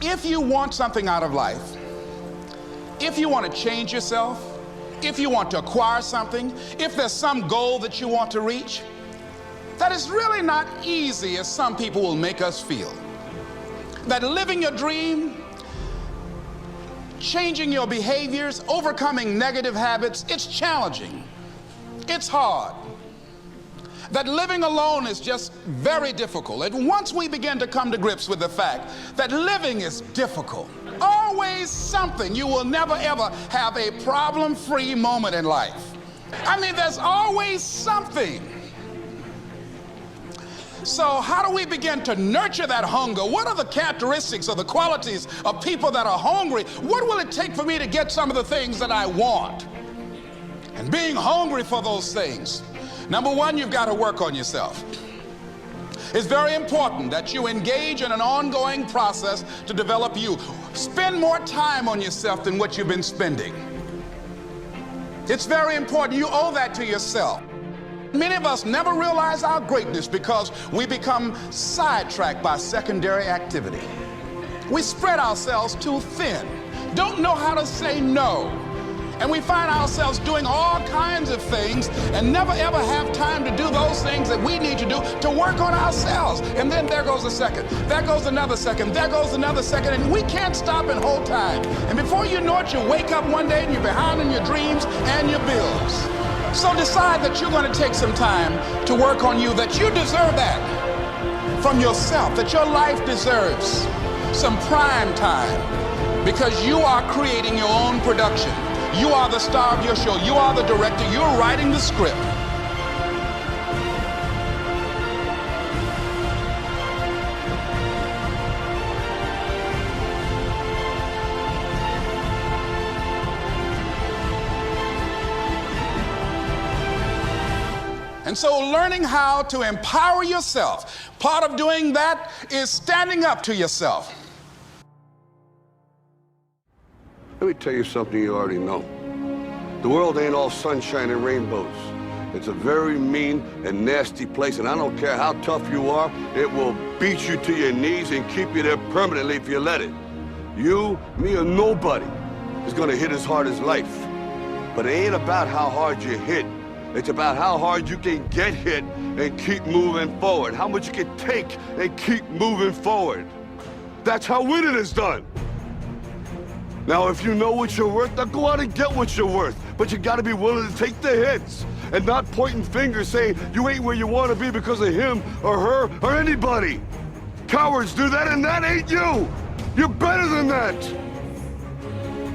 If you want something out of life, if you want to change yourself, if you want to acquire something, if there's some goal that you want to reach, that is really not easy as some people will make us feel. That living your dream, changing your behaviors, overcoming negative habits, it's challenging. It's hard. That living alone is just very difficult. And once we begin to come to grips with the fact that living is difficult, always something, you will never ever have a problem-free moment in life. I mean, there's always something. So how do we begin to nurture that hunger? What are the characteristics or the qualities of people that are hungry? What will it take for me to get some of the things that I want? And being hungry for those things, number one, you've got to work on yourself. It's very important that you engage in an ongoing process to develop you. Spend more time on yourself than what you've been spending. It's very important. You owe that to yourself. Many of us never realize our greatness because we become sidetracked by secondary activity. We spread ourselves too thin, don't know how to say no. And we find ourselves doing all kinds of things and never ever have time to do those things that we need to do to work on ourselves. And then there goes a second, there goes another second, there goes another second, and we can't stop and hold time. And before you know it, you wake up one day and you're behind on your dreams and your bills. So decide that you're going to take some time to work on you, that you deserve that from yourself, that your life deserves some prime time because you are creating your own production. You are the star of your show. You are the director. You're writing the script. And so learning how to empower yourself, part of doing that is standing up to yourself. Let me tell you something you already know. The world ain't all sunshine and rainbows. It's a very mean and nasty place, and I don't care how tough you are, it will beat you to your knees and keep you there permanently if you let it. You, me, or nobody is gonna hit as hard as life. But it ain't about how hard you hit. It's about how hard you can get hit and keep moving forward. How much you can take and keep moving forward. That's how winning is done. Now, if you know what you're worth, now go out and get what you're worth. But you gotta be willing to take the hits and not pointing fingers saying you ain't where you wanna be because of him or her or anybody. Cowards do that, and that ain't you. You're better than that.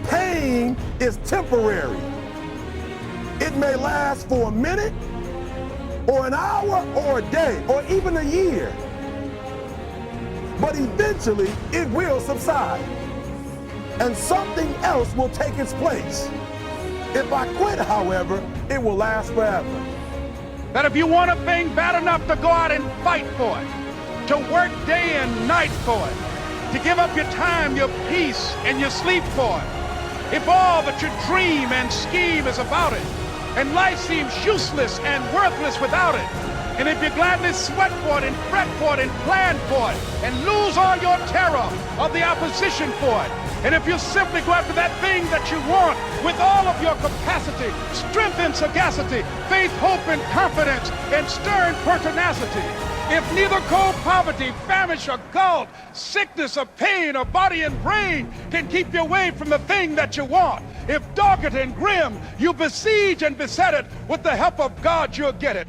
Pain is temporary. It may last for a minute, or an hour, or a day, or even a year. But eventually, it will subside, and something else will take its place. If I quit, however, it will last forever. That if you want a thing bad enough to go out and fight for it, to work day and night for it, to give up your time, your peace, and your sleep for it, if all that you dream and scheme is about it, and life seems useless and worthless without it, and if you gladly sweat for it and fret for it and plan for it and lose all your terror of the opposition for it, and if you simply go after that thing that you want with all of your capacity, strength and sagacity, faith, hope and confidence, and stern pertinacity, if neither cold poverty, famish or gall, sickness or pain or body and brain can keep you away from the thing that you want, if dogged and grim you besiege and beset it, with the help of God you'll get it.